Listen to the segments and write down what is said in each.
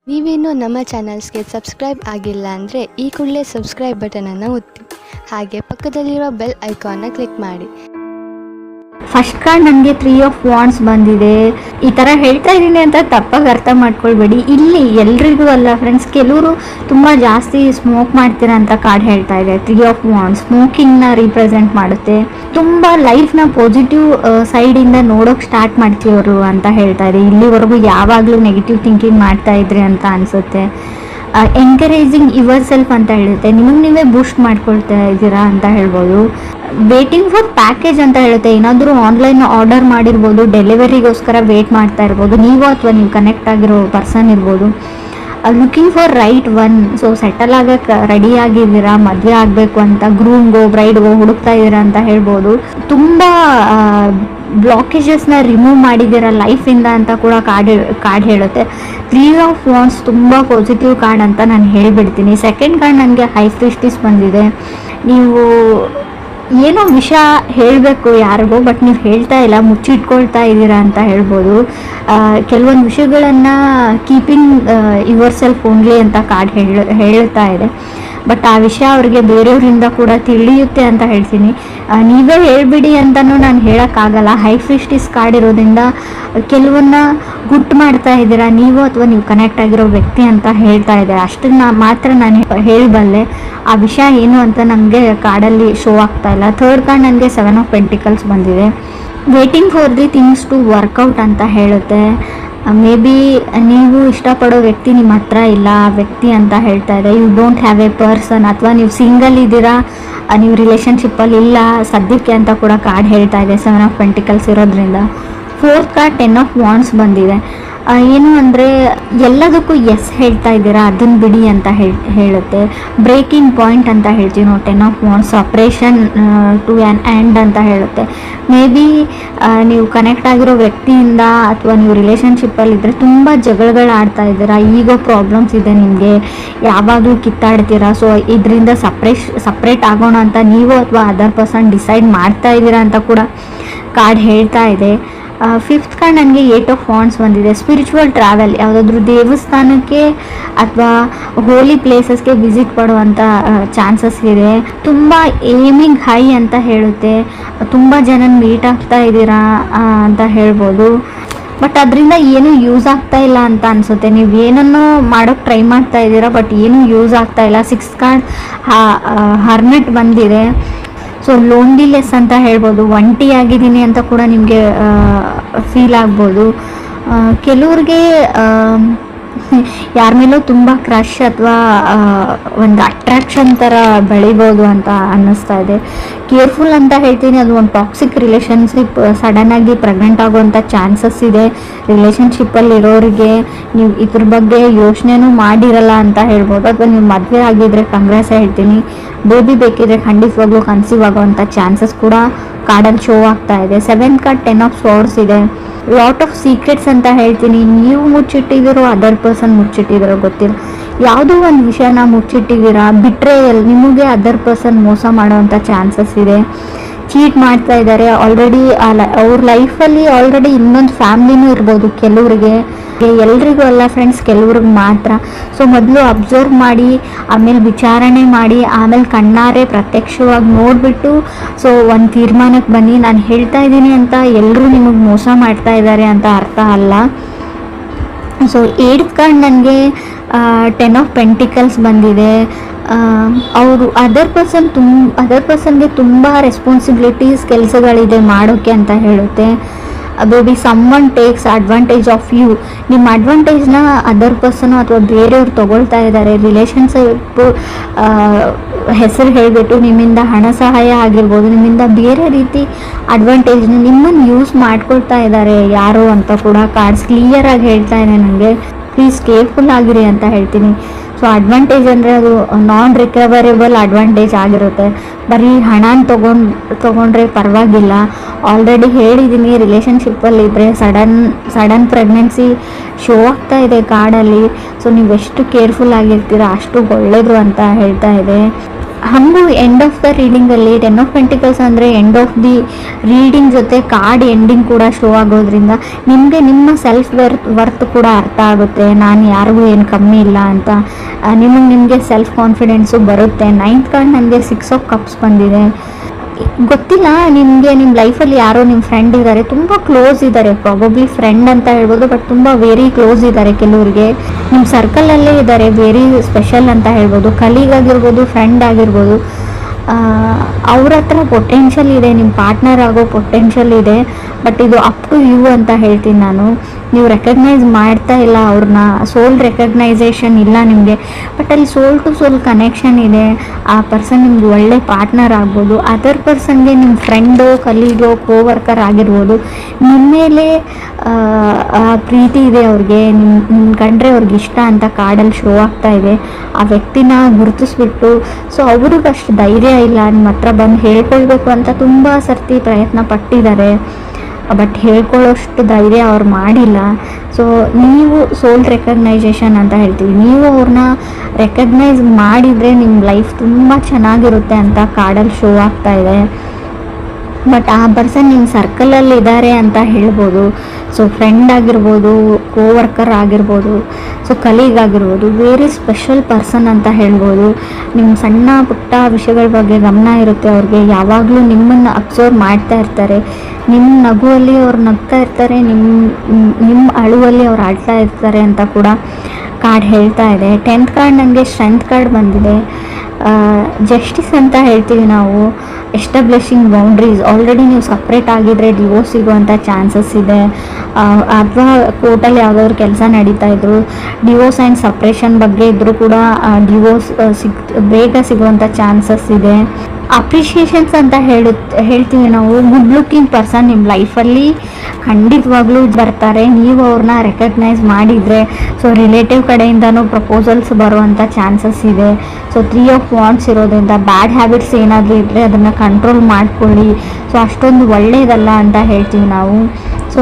ನೀವೇನು ನಮ್ಮ ಚಾನಲ್ಸ್ಗೆ ಸಬ್ಸ್ಕ್ರೈಬ್ ಆಗಿಲ್ಲ ಅಂದರೆ ಈ ಕೂಡಲೇ ಸಬ್ಸ್ಕ್ರೈಬ್ ಬಟನನ್ನು ಒತ್ತಿ, ಹಾಗೆ ಪಕ್ಕದಲ್ಲಿರುವ ಬೆಲ್ ಐಕಾನ್ನ ಕ್ಲಿಕ್ ಮಾಡಿ. ಫಸ್ಟ್ ಕಾರ್ಡ್ ನನಗೆ 3 of Wands ಬಂದಿದೆ. ಈ ಥರ ಹೇಳ್ತಾ ಇದ್ದೀನಿ ಅಂತ ತಪ್ಪಾಗಿ ಅರ್ಥ ಮಾಡ್ಕೊಳ್ಬೇಡಿ. ಇಲ್ಲಿ ಎಲ್ರಿಗೂ ಅಲ್ಲ ಫ್ರೆಂಡ್ಸ್, ಕೆಲವರು ತುಂಬ ಜಾಸ್ತಿ ಸ್ಮೋಕ್ ಮಾಡ್ತೀರಾ ಅಂತ ಕಾರ್ಡ್ ಹೇಳ್ತಾ ಇದೆ. 3 of Wands ಸ್ಮೋಕಿಂಗ್ನ ರೀಪ್ರೆಸೆಂಟ್ ಮಾಡುತ್ತೆ. ತುಂಬ ಲೈಫ್ನ ಪಾಸಿಟಿವ್ ಸೈಡಿಂದ ನೋಡೋಕೆ ಸ್ಟಾರ್ಟ್ ಮಾಡ್ತೀವರು ಅಂತ ಹೇಳ್ತಾ ಇದೆ. ಇಲ್ಲಿವರೆಗೂ ಯಾವಾಗಲೂ ನೆಗೆಟಿವ್ ಥಿಂಕಿಂಗ್ ಮಾಡ್ತಾ ಇದ್ರಿ ಅಂತ ಅನಿಸುತ್ತೆ. ಎನ್ಕರೇಜಿಂಗ್ ಯುವರ್ ಸೆಲ್ಫ್ ಅಂತ ಹೇಳುತ್ತೆ. ನಿಮಗೆ ನೀವೇ ಬೂಸ್ಟ್ ಮಾಡ್ಕೊಳ್ತಾ ಇದ್ದೀರಾ ಅಂತ ಹೇಳ್ಬೋದು. ವೇಟಿಂಗ್ ಫಾರ್ ಪ್ಯಾಕೇಜ್ ಅಂತ ಹೇಳುತ್ತೆ. ಏನಾದರೂ ಆನ್ಲೈನ್ ಆರ್ಡರ್ ಮಾಡಿರ್ಬೋದು, ಡೆಲಿವರಿಗೋಸ್ಕರ ವೇಟ್ ಮಾಡ್ತಾ ಇರ್ಬೋದು ನೀವು, ಅಥವಾ ನೀವು ಕನೆಕ್ಟ್ ಆಗಿರೋ ಪರ್ಸನ್ ಇರ್ಬೋದು. Looking for right one. So settle ಆಗಕ್ಕೆ ರೆಡಿ ಆಗಿದ್ದೀರಾ, ಮದುವೆ ಆಗಬೇಕು ಅಂತ ಗ್ರೂಮ್ಗೋ ಬ್ರೈಡ್ಗೋ ಹುಡುಕ್ತಾ ಇದ್ದೀರಾ ಅಂತ ಹೇಳ್ಬೋದು. ತುಂಬ ಬ್ಲಾಕೇಜಸ್ನ ರಿಮೂವ್ ಮಾಡಿದ್ದೀರಾ ಲೈಫಿಂದ ಅಂತ ಕೂಡ ಕಾರ್ಡ್ ಹೇಳುತ್ತೆ. 3 of Wands ತುಂಬ ಪಾಸಿಟಿವ್ ಕಾರ್ಡ್ ಅಂತ ನಾನು ಹೇಳಿಬಿಡ್ತೀನಿ. ಸೆಕೆಂಡ್ ಕಾರ್ಡ್ ನನಗೆ ಹೈ ಪ್ರೀಸ್ಟೆಸ್ ಬಂದಿದೆ. ನೀವು ಏನೋ ವಿಷಯ ಹೇಳಬೇಕು ಯಾರಿಗೋ, ಬಟ್ ನೀವು ಹೇಳ್ತಾ ಇಲ್ಲ, ಮುಚ್ಚಿಟ್ಕೊಳ್ತಾ ಇದ್ದೀರಾ ಅಂತ ಹೇಳ್ಬೋದು. ಕೆಲವೊಂದು ವಿಷಯಗಳನ್ನು ಕೀಪಿಂಗ್ ಯುವರ್ ಸೆಲ್ಫ್ ಓನ್ಲಿ ಅಂತ ಕಾರ್ಡ್ ಹೇಳ್ತಾ ಇದೆ. ಬಟ್ ಆ ವಿಷಯ ಅವ್ರಿಗೆ ಬೇರೆಯವರಿಂದ ಕೂಡ ತಿಳಿಯುತ್ತೆ ಅಂತ ಹೇಳ್ತೀನಿ. ನೀವೇ ಹೇಳ್ಬಿಡಿ ಅಂತಲೂ ನಾನು ಹೇಳೋಕ್ಕಾಗಲ್ಲ. ಹೈ ಪ್ರೀಸ್ಟೆಸ್ ಕಾರ್ಡ್ ಇರೋದ್ರಿಂದ ಕೆಲವನ್ನ ಗುಟ್ಟು ಮಾಡ್ತಾ ಇದ್ದೀರಾ ನೀವು, ಅಥವಾ ನೀವು ಕನೆಕ್ಟ್ ಆಗಿರೋ ವ್ಯಕ್ತಿ ಅಂತ ಹೇಳ್ತಾ ಇದೆ. ಅಷ್ಟನ್ನು ಮಾತ್ರ ನಾನು ಹೇಳಬಲ್ಲೆ. ಆ ವಿಷಯ ಏನು ಅಂತ ನನಗೆ ಕಾರ್ಡಲ್ಲಿ ಶೋ ಆಗ್ತಾ ಇಲ್ಲ. ಥರ್ಡ್ ಕಾರ್ಡ್ ನನಗೆ 7 of Pentacles ಬಂದಿದೆ. Waiting for the things to work out ಅಂತ ಹೇಳುತ್ತೆ. ಮೇ ಬಿ ನೀವು ಇಷ್ಟಪಡೋ ವ್ಯಕ್ತಿ ನಿಮ್ಮ ಹತ್ರ ಇಲ್ಲ, ಆ ವ್ಯಕ್ತಿ ಅಂತ ಹೇಳ್ತಾ ಇದೆ. You don't have a person, ಅಥವಾ ನೀವು ಸಿಂಗಲ್ ಇದ್ದೀರಾ, ನೀವು ರಿಲೇಷನ್ಶಿಪ್ಪಲ್ಲಿ ಇಲ್ಲ ಸದ್ಯಕ್ಕೆ ಅಂತ ಕೂಡ ಕಾರ್ಡ್ ಹೇಳ್ತಾ ಇದೆ 7 of Pentacles ಇರೋದ್ರಿಂದ. ಫೋರ್ತ್ ಕಾರ್ಡ್ 10 of Wands ಬಂದಿದೆ. ಏನು ಅಂದರೆ ಎಲ್ಲದಕ್ಕೂ ಎಸ್ ಹೇಳ್ತಾ ಇದ್ದೀರಾ, ಅದನ್ನು ಬಿಡಿ ಅಂತ ಹೇಳುತ್ತೆ. ಬ್ರೇಕಿಂಗ್ ಪಾಯಿಂಟ್ ಅಂತ ಹೇಳ್ತೀವಿ ನಾವು 10 of Wands. Suppression to an end ಅಂತ ಹೇಳುತ್ತೆ. ಮೇ ಬಿ ನೀವು ಕನೆಕ್ಟ್ ಆಗಿರೋ ವ್ಯಕ್ತಿಯಿಂದ ಅಥವಾ ನೀವು ರಿಲೇಷನ್ಶಿಪ್ಪಲ್ಲಿದ್ದರೆ ತುಂಬ ಜಗಳಗಳು ಆಡ್ತಾ ಇದ್ದೀರಾ, ಈಗೋ ಪ್ರಾಬ್ಲಮ್ಸ್ ಇದೆ ನಿಮಗೆ, ಯಾವಾಗಲೂ ಕಿತ್ತಾಡ್ತೀರಾ. ಸೊ ಇದರಿಂದ ಸಪ್ರೇಟ್ ಆಗೋಣ ಅಂತ ನೀವು ಅಥವಾ ಅದರ್ ಪರ್ಸನ್ ಡಿಸೈಡ್ ಮಾಡ್ತಾ ಇದ್ದೀರಾ ಅಂತ ಕೂಡ ಕಾರ್ಡ್ ಹೇಳ್ತಾ ಇದೆ. ಫಿಫ್ತ್ ಕಾರ್ಡ್ ನನಗೆ 8 of Wands ಬಂದಿದೆ. ಸ್ಪಿರಿಚುವಲ್ ಟ್ರಾವೆಲ್, ಯಾವುದಾದ್ರೂ ದೇವಸ್ಥಾನಕ್ಕೆ ಅಥವಾ ಹೋಲಿ ಪ್ಲೇಸಸ್ಗೆ ವಿಸಿಟ್ ಮಾಡುವಂಥ ಚಾನ್ಸಸ್ ಇದೆ. ತುಂಬ ಏಮಿಂಗ್ ಹೈ ಅಂತ ಹೇಳುತ್ತೆ. ತುಂಬ ಜನ ಮೀಟ್ ಆಗ್ತಾ ಇದ್ದೀರಾ ಅಂತ ಹೇಳ್ಬೋದು. ಬಟ್ ಅದರಿಂದ ಏನೂ ಯೂಸ್ ಆಗ್ತಾ ಇಲ್ಲ ಅಂತ ಅನಿಸುತ್ತೆ. ನೀವು ಏನನ್ನೋ ಮಾಡೋಕ್ಕೆ ಟ್ರೈ ಮಾಡ್ತಾ ಇದ್ದೀರಾ, ಬಟ್ ಏನೂ ಯೂಸ್ ಆಗ್ತಾ ಇಲ್ಲ. 6th ಕಾರ್ಡ್ ಹರ್ಮಿಟ್ ಬಂದಿದೆ. ಸೊ ಲೋನ್ಲಿನೆಸ್ ಅಂತ ಹೇಳ್ಬೋದು. ಒಂಟಿಯಾಗಿದ್ದೀನಿ ಅಂತ ಕೂಡ ನಿಮಗೆ ಫೀಲ್ ಆಗ್ಬೋದು. ಕೆಲವ್ರಿಗೆ ಯಾರ ಮೇಲೂ ತುಂಬ ಕ್ರಶ್ ಅಥವಾ ಒಂದು ಅಟ್ರಾಕ್ಷನ್ ಥರ ಬೆಳಿಬೋದು ಅಂತ ಅನ್ನಿಸ್ತಾ ಇದೆ. ಕೇರ್ಫುಲ್ ಅಂತ ಹೇಳ್ತೀನಿ. ಅದು ಒಂದು ಟಾಕ್ಸಿಕ್ ರಿಲೇಷನ್ಶಿಪ್, ಸಡನ್ನಾಗಿ ಪ್ರೆಗ್ನೆಂಟ್ ಆಗುವಂಥ ಚಾನ್ಸಸ್ ಇದೆ. ರಿಲೇಷನ್ಶಿಪ್ಪಲ್ಲಿರೋರಿಗೆ ನೀವು ಇದ್ರ ಬಗ್ಗೆ ಯೋಚನೆನೂ ಮಾಡಿರಲ್ಲ ಅಂತ ಹೇಳ್ಬೋದು. ಅಥವಾ ನೀವು ಮದುವೆ ಆಗಿದ್ರೆ ಕಂಗ್ರೆಸ್ ಹೇಳ್ತೀನಿ. ಬೇಬಿ ಬೇಕಿದ್ರೆ ಖಂಡಿತವಾಗ್ಲೂ ಕನ್ಸೀವ್ ಆಗುವಂಥ ಚಾನ್ಸಸ್ ಕೂಡ ಕಾರ್ಡಲ್ಲಿ ಶೋ ಆಗ್ತಾ ಇದೆ. 7th ಕಾರ್ಡ್ 10 of Swords ಇದೆ. ಲಾಟ್ ಆಫ್ ಸೀಕ್ರೆಟ್ಸ್ ಅಂತ ಹೇಳ್ತೀನಿ. ನೀವು ಮುಚ್ಚಿಟ್ಟಿದ್ದೀರೋ, ಅದರ್ ಪರ್ಸನ್ ಮುಚ್ಚಿಟ್ಟಿದ್ದೀರೋ ಗೊತ್ತಿಲ್ಲ. ಯಾವುದೋ ಒಂದು ವಿಷಯನ ಮುಚ್ಚಿಟ್ಟಿದ್ದೀರಾ. ಬಿಟ್ಟರೆ ನಿಮಗೆ ಅದರ್ ಪರ್ಸನ್ ಮೋಸ ಮಾಡೋವಂಥ ಚಾನ್ಸಸ್ ಇದೆ. ಚೀಟ್ ಮಾಡ್ತಾ ಇದ್ದಾರೆ ಆಲ್ರೆಡಿ. ಅವ್ರ ಲೈಫಲ್ಲಿ ಆಲ್ರೆಡಿ ಇನ್ನೊಂದು ಫ್ಯಾಮ್ಲಿನೂ ಇರ್ಬೋದು ಕೆಲವ್ರಿಗೆ. ಎಲ್ರಿಗೂ ಅಲ್ಲ ಫ್ರೆಂಡ್ಸ್, ಕೆಲವ್ರಿಗೆ ಮಾತ್ರ. ಸೊ ಮೊದಲು ಅಬ್ಸರ್ವ್ ಮಾಡಿ, ಆಮೇಲೆ ವಿಚಾರಣೆ ಮಾಡಿ, ಆಮೇಲೆ ಕಣ್ಣಾರೆ ಪ್ರತ್ಯಕ್ಷವಾಗಿ ನೋಡಿಬಿಟ್ಟು ಸೊ ಒಂದು ತೀರ್ಮಾನಕ್ಕೆ ಬನ್ನಿ. ನಾನು ಹೇಳ್ತಾ ಇದ್ದೀನಿ ಅಂತ ಎಲ್ಲರೂ ನಿಮಗೆ ಮೋಸ ಮಾಡ್ತಾ ಇದ್ದಾರೆ ಅಂತ ಅರ್ಥ ಅಲ್ಲ. ಸೊ 8th ಕಾರ್ಡ್ ನನಗೆ 10 of Pentacles ಬಂದಿದೆ. ಅವರು ಅದರ್ ಪರ್ಸನ್ಗೆ ತುಂಬ ರೆಸ್ಪಾನ್ಸಿಬಿಲಿಟೀಸ್, ಕೆಲಸಗಳಿದೆ ಮಾಡೋಕ್ಕೆ ಅಂತ ಹೇಳುತ್ತೆ. Baby someone takes advantage of you. ನಿಮ್ಮ ಅಡ್ವಾಂಟೇಜ್ನ ಅದರ್ ಪರ್ಸನು ಅಥವಾ ಬೇರೆಯವ್ರು ತೊಗೊಳ್ತಾ ಇದ್ದಾರೆ. ರಿಲೇಷನ್ಶಿಪ್ ಹೆಸರು ಹೇಳಿಬಿಟ್ಟು ನಿಮ್ಮಿಂದ ಹಣ ಸಹಾಯ ಆಗಿರ್ಬೋದು, ನಿಮ್ಮಿಂದ ಬೇರೆ ರೀತಿ ಅಡ್ವಾಂಟೇಜ್ನ ನಿಮ್ಮನ್ನು ಯೂಸ್ ಮಾಡ್ಕೊಳ್ತಾ ಇದ್ದಾರೆ ಯಾರು ಅಂತ ಕೂಡ ಕಾರ್ಡ್ಸ್ ಕ್ಲಿಯರಾಗಿ ಹೇಳ್ತಾ ಇದೆ ನನಗೆ. ಪ್ಲೀಸ್ ಕೇರ್ಫುಲ್ ಆಗಿರಿ ಅಂತ ಹೇಳ್ತೀನಿ. ಸೊ ಅಡ್ವಾಂಟೇಜ್ ಅಂದರೆ ಅದು ನಾನ್ ರಿಕವರೇಬಲ್ ಅಡ್ವಾಂಟೇಜ್ ಆಗಿರುತ್ತೆ. ಬರೀ ಹಣನ ತೊಗೊಂಡ್ರೆ ಪರವಾಗಿಲ್ಲ. ಆಲ್ರೆಡಿ ಹೇಳಿದ್ದೀನಿ, ರಿಲೇಷನ್ಶಿಪ್ಪಲ್ಲಿದ್ದರೆ ಸಡನ್ ಪ್ರೆಗ್ನೆನ್ಸಿ ಶೋ ಆಗ್ತಾ ಇದೆ ಕಾರ್ಡಲ್ಲಿ. ಸೊ ನೀವು ಎಷ್ಟು ಕೇರ್ಫುಲ್ ಆಗಿರ್ತೀರ ಅಷ್ಟು ಒಳ್ಳೆಯದು ಅಂತ ಹೇಳ್ತಾ ಇದೆ. ಹಾಗೂ ಎಂಡ್ ಆಫ್ ದ ರೀಡಿಂಗಲ್ಲಿ 10 ಆಫ್ ಪೆಂಟಿಕಲ್ಸ್ ಅಂದರೆ ಎಂಡ್ ಆಫ್ ದಿ ರೀಡಿಂಗ್ ಜೊತೆ ಕಾರ್ಡ್ ಎಂಡಿಂಗ್ ಕೂಡ ಶೋ ಆಗೋದ್ರಿಂದ ನಿಮಗೆ ನಿಮ್ಮ ಸೆಲ್ಫ್ ವರ್ತ್ ಕೂಡ ಅರ್ಥ ಆಗುತ್ತೆ. ನಾನು ಯಾರಿಗೂ ಏನು ಕಮ್ಮಿ ಇಲ್ಲ ಅಂತ ನಿಮಗೆ ಸೆಲ್ಫ್ ಕಾನ್ಫಿಡೆನ್ಸು ಬರುತ್ತೆ. 9th ಕಾರ್ಡ್ ನನಗೆ 6 ಆಫ್ ಕಪ್ಸ್ ಬಂದಿದೆ. ಗೊತ್ತಿಲ್ಲ ನಿಮಗೆ ನಿಮ್ಮ ಲೈಫಲ್ಲಿ ಯಾರೋ ನಿಮ್ಮ ಫ್ರೆಂಡ್ ಇದ್ದಾರೆ, ತುಂಬ ಕ್ಲೋಸ್ ಇದ್ದಾರೆ, ಪ್ರಾಬಬ್ಲಿ ಫ್ರೆಂಡ್ ಅಂತ ಹೇಳ್ಬೋದು, ಬಟ್ ತುಂಬ ವೆರಿ ಕ್ಲೋಸ್ ಇದ್ದಾರೆ. ಕೆಲವರಿಗೆ ನಿಮ್ಮ ಸರ್ಕಲಲ್ಲೇ ಇದ್ದಾರೆ, ವೆರಿ ಸ್ಪೆಷಲ್ ಅಂತ ಹೇಳ್ಬೋದು. ಕಲೀಗ್ ಆಗಿರ್ಬೋದು, ಫ್ರೆಂಡ್ ಆಗಿರ್ಬೋದು. ಅವ್ರ ಹತ್ರ ಪೊಟೆನ್ಷಿಯಲ್ ಇದೆ, ನಿಮ್ಮ ಪಾರ್ಟ್ನರ್ ಆಗೋ ಪೊಟೆನ್ಷಿಯಲ್ ಇದೆ. ಬಟ್ ಇದು ಅಪ್ ಟು ಯು ಅಂತ ಹೇಳ್ತೀನಿ ನಾನು. ನೀವು ರೆಕಗ್ನೈಸ್ ಮಾಡ್ತಾ ಇಲ್ಲ ಅವ್ರನ್ನ, ಸೋಲ್ ರೆಕಗ್ನೈಸೇಷನ್ ಇಲ್ಲ ನಿಮಗೆ. ಬಟ್ ಅಲ್ಲಿ ಸೋಲ್ ಟು ಸೋಲ್ ಕನೆಕ್ಷನ್ ಇದೆ. ಆ ಪರ್ಸನ್ ನಿಮ್ಗೆ ಒಳ್ಳೆ ಪಾರ್ಟ್ನರ್ ಆಗ್ಬೋದು, ಅದರ್ ಪರ್ಸನ್ಗೆ ನಿಮ್ಮ ಫ್ರೆಂಡು, ಕಲೀಗೋ, ಕೋವರ್ಕರ್ ಆಗಿರ್ಬೋದು. ನಿಮ್ಮ ಮೇಲೆ ಪ್ರೀತಿ ಇದೆ ಅವ್ರಿಗೆ, ನಿಮ್ಮ ಕಂಡ್ರೆ ಅವ್ರಿಗೆ ಇಷ್ಟ ಅಂತ ಕಾರ್ಡಲ್ಲಿ ಶೋ ಆಗ್ತಾ ಇದೆ. ಆ ವ್ಯಕ್ತಿನ ಗುರುತಿಸ್ಬಿಟ್ಟು ಸೊ ಅವ್ರಿಗಷ್ಟು ಧೈರ್ಯ ಇಲ್ಲ ನಿಮ್ಮ ಹತ್ರ ಬಂದು ಹೇಳ್ಕೊಳ್ಬೇಕು ಅಂತ ತುಂಬ ಸರ್ತಿ ಪ್ರಯತ್ನ ಪಟ್ಟಿದ್ದಾರೆ. ಬಟ್ ಹೇಳ್ಕೊಳ್ಳೋಷ್ಟು ಧೈರ್ಯ ಅವ್ರು ಮಾಡಿಲ್ಲ. ಸೊ ನೀವು ಸೋಲ್ ರೆಕಗ್ನೈಸೇಷನ್ ಅಂತ ಹೇಳ್ತೀವಿ, ನೀವು ಅವ್ರನ್ನ ರೆಕಗ್ನೈಸ್ ಮಾಡಿದರೆ ನಿಮ್ಮ ಲೈಫ್ ತುಂಬ ಚೆನ್ನಾಗಿರುತ್ತೆ ಅಂತ ಕಾರ್ಡಲ್ಲಿ ಶೋ ಆಗ್ತಾ ಇದೆ. ಬಟ್ ಆ ಪರ್ಸನ್ ನಿಮ್ಮ ಸರ್ಕಲಲ್ಲಿ ಇದ್ದಾರೆ ಅಂತ ಹೇಳ್ಬೋದು. ಸೊ ಫ್ರೆಂಡ್ ಆಗಿರ್ಬೋದು, ಕೋವರ್ಕರ್ ಆಗಿರ್ಬೋದು, ಸೊ ಕಲೀಗ್ ಆಗಿರ್ಬೋದು, ವೆರಿ ಸ್ಪೆಷಲ್ ಪರ್ಸನ್ ಅಂತ ಹೇಳ್ಬೋದು. ನಿಮ್ಮ ಸಣ್ಣ ಪುಟ್ಟ ವಿಷಯಗಳ ಬಗ್ಗೆ ಗಮನ ಇರುತ್ತೆ ಅವ್ರಿಗೆ. ಯಾವಾಗಲೂ ನಿಮ್ಮನ್ನು ಅಬ್ಸರ್ವ್ ಮಾಡ್ತಾ ಇರ್ತಾರೆ. ನಿಮ್ಮ ನಗುವಲ್ಲಿ ಅವ್ರು ನಗ್ತಾ ಇರ್ತಾರೆ, ನಿಮ್ಮ ಅಳುವಲ್ಲಿ ಅವ್ರು ಆಡ್ತಾ ಇರ್ತಾರೆ ಅಂತ ಕೂಡ ಕಾರ್ಡ್ ಹೇಳ್ತಾ ಇದೆ. 10th ಕಾರ್ಡ್ ನನಗೆ ಸ್ಟ್ರೆಂತ್ ಕಾರ್ಡ್ ಬಂದಿದೆ. ಜಸ್ಟಿಸ್ ಅಂತ ಹೇಳ್ತೀವಿ ನಾವು. Establishing boundaries. ಆಲ್ರೆಡಿ ನೀವು ಸಪ್ರೇಟ್ ಆಗಿದ್ರೆ ಡಿವೋರ್ಸ್ ಸಿಗುವಂಥ ಚಾನ್ಸಸ್ ಇದೆ. ಅಥವಾ ಕೋರ್ಟಲ್ಲಿ ಯಾವುದಾದ್ರು ಕೆಲಸ ನಡೀತಾ ಇದ್ರು, ಡಿವೋರ್ಸ್ ಆ್ಯಂಡ್ ಸಪ್ರೇಷನ್ ಬಗ್ಗೆ ಇದ್ದರೂ ಕೂಡ ಡಿವೋರ್ಸ್ ಬೇಗ ಸಿಗುವಂಥ ಚಾನ್ಸಸ್ ಇದೆ. ಅಪ್ರಿಷಿಯೇಷನ್ಸ್ ಅಂತ ಹೇಳ್ತೀವಿ ನಾವು. ಗುಡ್ ಲುಕ್ಕಿಂಗ್ ಪರ್ಸನ್ ನಿಮ್ಮ ಲೈಫಲ್ಲಿ ಖಂಡಿತವಾಗ್ಲೂ ಬರ್ತಾರೆ, ನೀವು ಅವ್ರನ್ನ ರೆಕಗ್ನೈಸ್ ಮಾಡಿದರೆ. ಸೊ ರಿಲೇಟಿವ್ ಕಡೆಯಿಂದನೂ ಪ್ರಪೋಸಲ್ಸ್ ಬರುವಂಥ ಚಾನ್ಸಸ್ ಇದೆ. ಸೊ 3 ಆಫ್ ವಾಂಡ್ಸ್ ಇರೋದ್ರಿಂದ ಬ್ಯಾಡ್ ಹ್ಯಾಬಿಟ್ಸ್ ಏನಾದರೂ ಇದ್ದರೆ ಅದನ್ನು ಕಂಟ್ರೋಲ್ ಮಾಡ್ಕೊಳ್ಳಿ. ಸೊ ಅಷ್ಟೊಂದು ಒಳ್ಳೆಯದಲ್ಲ ಅಂತ ಹೇಳ್ತೀವಿ ನಾವು. ಸೊ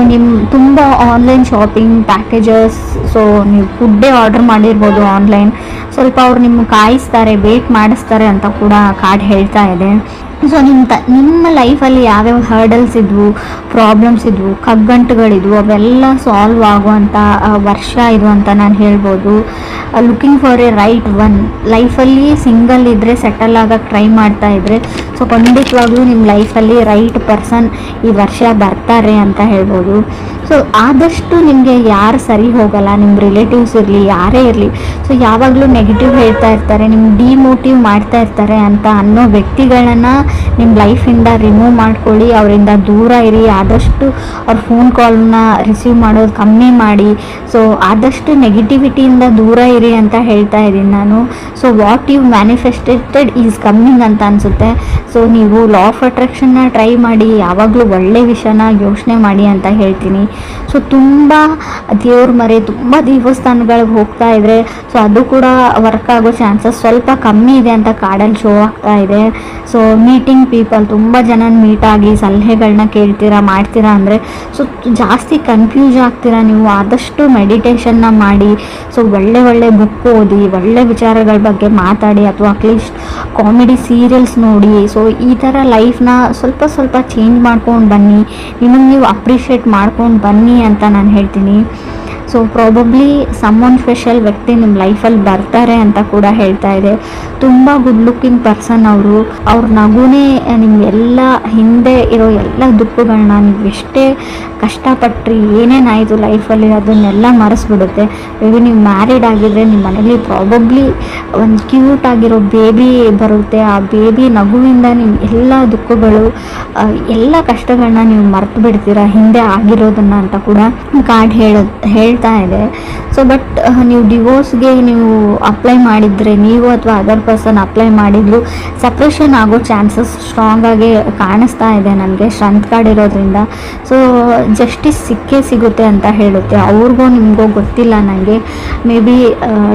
ತುಂಬ ಆನ್ಲೈನ್ ಶಾಪಿಂಗ್ ಪ್ಯಾಕೇಜಸ್, ಸೊ ನೀವು ಫುಡ್ಡೇ ಆರ್ಡರ್ ಮಾಡಿರ್ಬೋದು ಆನ್ಲೈನ್, ಸ್ವಲ್ಪ ಅವ್ರು ನಿಮ್ಗೆ ಕಾಯಿಸ್ತಾರೆ, ವೇಟ್ ಮಾಡಿಸ್ತಾರೆ ಅಂತ ಕೂಡ ಕಾರ್ಡ್ ಹೇಳ್ತಾ ಇದೆ. ಸೊ ನಿಮ್ಮ ಲೈಫಲ್ಲಿ ಯಾವ್ಯಾವ ಹರ್ಡಲ್ಸ್ ಇದ್ವು, ಪ್ರಾಬ್ಲಮ್ಸ್ ಇದ್ವು, ಕಗ್ಗಂಟುಗಳಿದ್ವು, ಅವೆಲ್ಲ ಸಾಲ್ವ್ ಆಗುವಂಥ ವರ್ಷ ಇದು ಅಂತ ನಾನು ಹೇಳ್ಬೋದು. Looking for A right one. ಲೈಫಲ್ಲಿ ಸಿಂಗಲ್ ಇದ್ದರೆ, ಸೆಟಲ್ ಆಗೋಕ್ಕೆ ಟ್ರೈ ಮಾಡ್ತಾ ಇದ್ದರೆ, ಸೊ ಖಂಡಿತವಾಗ್ಲೂ ನಿಮ್ಮ ಲೈಫಲ್ಲಿ ರೈಟ್ ಪರ್ಸನ್ ಈ ವರ್ಷ ಬರ್ತಾರೆ ಅಂತ ಹೇಳ್ಬೋದು. ಸೊ ಆದಷ್ಟು ನಿಮಗೆ ಯಾರು ಸರಿ ಹೋಗಲ್ಲ, ನಿಮ್ಮ ರಿಲೇಟಿವ್ಸ್ ಇರಲಿ, ಯಾರೇ ಇರಲಿ, ಸೊ ಯಾವಾಗಲೂ ನೆಗೆಟಿವ್ ಹೇಳ್ತಾ ಇರ್ತಾರೆ, ನಿಮ್ಗೆ ಡಿಮೋಟಿವ್ ಮಾಡ್ತಾ ಇರ್ತಾರೆ ಅಂತ ಅನ್ನೋ ವ್ಯಕ್ತಿಗಳನ್ನು ನಿಮ್ಮ ಲೈಫಿಂದ ರಿಮೂವ್ ಮಾಡ್ಕೊಳ್ಳಿ. ಅವರಿಂದ ದೂರ ಇರಿ. ಆದಷ್ಟು ಅವ್ರ ಫೋನ್ ಕಾಲ್ನ ರಿಸೀವ್ ಮಾಡೋದು ಕಮ್ಮಿ ಮಾಡಿ. ಸೊ ಆದಷ್ಟು ನೆಗೆಟಿವಿಟಿಯಿಂದ ದೂರ ಇರಿ ಅಂತ ಹೇಳ್ತಾ ಇದ್ದೀನಿ ನಾನು. So what you manifested is coming ಅಂತ ಅನಿಸುತ್ತೆ. ಸೊ ನೀವು ಲಾ ಆಫ್ ಅಟ್ರಾಕ್ಷನ್ನ ಟ್ರೈ ಮಾಡಿ, ಯಾವಾಗಲೂ ಒಳ್ಳೆ ವಿಷಯನ ಯೋಚನೆ ಮಾಡಿ ಅಂತ ಹೇಳ್ತೀನಿ. ಸೊ ತುಂಬ ದೇವ್ರ ಮರೆ, ತುಂಬ ದೇವಸ್ಥಾನಗಳಿಗೆ ಹೋಗ್ತಾ ಇದ್ರೆ ಸೊ ಅದು ಕೂಡ ವರ್ಕ್ ಆಗೋ ಚಾನ್ಸಸ್ ಸ್ವಲ್ಪ ಕಮ್ಮಿ ಇದೆ ಅಂತ ಕಾರ್ಡಲ್ಲಿ ಶೋ ಆಗ್ತಾ ಇದೆ. ಸೊ ಮೀಟಿಂಗ್ ಪೀಪಲ್, ತುಂಬ ಜನ ಮೀಟ್ ಆಗಿ ಸಲಹೆಗಳನ್ನ ಕೇಳ್ತೀರಾ, ಮಾಡ್ತೀರಾ ಅಂದರೆ ಸೊ ಜಾಸ್ತಿ ಕನ್ಫ್ಯೂಸ್ ಆಗ್ತೀರಾ ನೀವು. ಆದಷ್ಟು ಮೆಡಿಟೇಷನ್ನ ಮಾಡಿ, ಸೊ ಒಳ್ಳೆ ಬುಕ್ ಓದಿ, ಒಳ್ಳೆ ವಿಚಾರಗಳ ಬಗ್ಗೆ ಮಾತಾಡಿ, ಅಥವಾ ಅಟ್ಲೀಸ್ಟ್ ಕಾಮಿಡಿ ಸೀರಿಯಲ್ಸ್ ನೋಡಿ. ಸೊ ಈ ಥರ ಲೈಫ್ನ ಸ್ವಲ್ಪ ಚೇಂಜ್ ಮಾಡ್ಕೊಂಡು ಬನ್ನಿ, ನಿಮಗೆ ನೀವು ಅಪ್ರಿಷಿಯೇಟ್ ಮಾಡ್ಕೊಂಡು ಬನ್ನಿ ಅಂತ ನಾನು ಹೇಳ್ತೀನಿ. ಸೊ ಪ್ರಾಬಬ್ಲಿ ಸಮ್ಮೊನ್ ಸ್ಪೆಷಲ್ ವ್ಯಕ್ತಿ ನಿಮ್ಮ ಲೈಫಲ್ಲಿ ಬರ್ತಾರೆ ಅಂತ ಕೂಡ ಹೇಳ್ತಾ ಇದೆ. ತುಂಬ ಗುಡ್ ಲುಕ್ಕಿಂಗ್ ಪರ್ಸನ್ ಅವರು. ಅವ್ರ ನಗುನೇ ನಿಮಗೆಲ್ಲ ಹಿಂದೆ ಇರೋ ಎಲ್ಲ ದುಃಖಗಳನ್ನ, ನೀವು ಎಷ್ಟೇ ಕಷ್ಟಪಟ್ರಿ, ಏನೇನಾಯಿತು ಲೈಫಲ್ಲಿ ಅದನ್ನೆಲ್ಲ ಮರೆಸ್ಬಿಡುತ್ತೆ. ಮೇಬಿ ನೀವು ಮ್ಯಾರಿಡ್ ಆಗಿದ್ರೆ ನಿಮ್ಮ ಮನೇಲಿ ಪ್ರಾಬಬ್ಲಿ ಒಂದು ಕ್ಯೂಟ್ ಆಗಿರೋ ಬೇಬಿ ಬರುತ್ತೆ. ಆ ಬೇಬಿ ನಗುವಿಂದ ನಿಮ್ಮ ಎಲ್ಲ ದುಃಖಗಳು, ಎಲ್ಲ ಕಷ್ಟಗಳನ್ನ ನೀವು ಮರೆತು ಬಿಡ್ತೀರಾ, ಹಿಂದೆ ಆಗಿರೋದನ್ನು ಅಂತ ಕೂಡ ಕಾರ್ಡ್ ಹೇಳ್ತಾ ಇದೆ. ಸೊ ಬಟ್ ನೀವು ಡಿವೋರ್ಸ್ಗೆ ನೀವು ಅಪ್ಲೈ ಮಾಡಿದರೆ, ನೀವು ಅಥವಾ ಅದರ್ ಪರ್ಸನ್ ಅಪ್ಲೈ ಮಾಡಿದ್ರು, ಸಪ್ರೇಷನ್ ಆಗೋ ಚಾನ್ಸಸ್ ಸ್ಟ್ರಾಂಗ್ ಆಗಿ ಕಾಣಿಸ್ತಾ ಇದೆ ನನಗೆ ಸ್ಟ್ರೆಂತ್ ಕಾರ್ಡ್ ಇರೋದ್ರಿಂದ. ಸೊ ಜಸ್ಟಿಸ್ ಸಿಗುತ್ತೆ ಅಂತ ಹೇಳುತ್ತೆ. ಅವ್ರಿಗೂ ನಿಮಗೂ ಗೊತ್ತಿಲ್ಲ ನನಗೆ. ಮೇ ಬಿ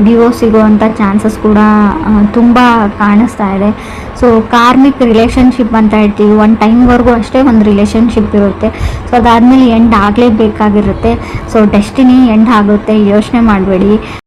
ಡಿವೋರ್ಸ್ ಸಿಗೋವಂಥ ಚಾನ್ಸಸ್ ಕೂಡ ತುಂಬ ಕಾಣಿಸ್ತಾ ಇದೆ. ಸೊ ಕಾರ್ಮಿಕ್ ರಿಲೇಷನ್ಶಿಪ್ ಅಂತ ಹೇಳ್ತೀವಿ. ಒಂದು ಟೈಮ್ವರೆಗೂ ಅಷ್ಟೇ ಒಂದು ರಿಲೇಷನ್ಶಿಪ್ ಇರುತ್ತೆ. ಸೊ ಅದಾದಮೇಲೆ ಎಂಡ್ ಆಗಲೇಬೇಕಾಗಿರುತ್ತೆ. ಸೊ ಡೆಸ್ಟಿನಿ ಎಂಡ್ ಆಗುತ್ತೆ, ಯೋಚನೆ ಮಾಡಬೇಡಿ.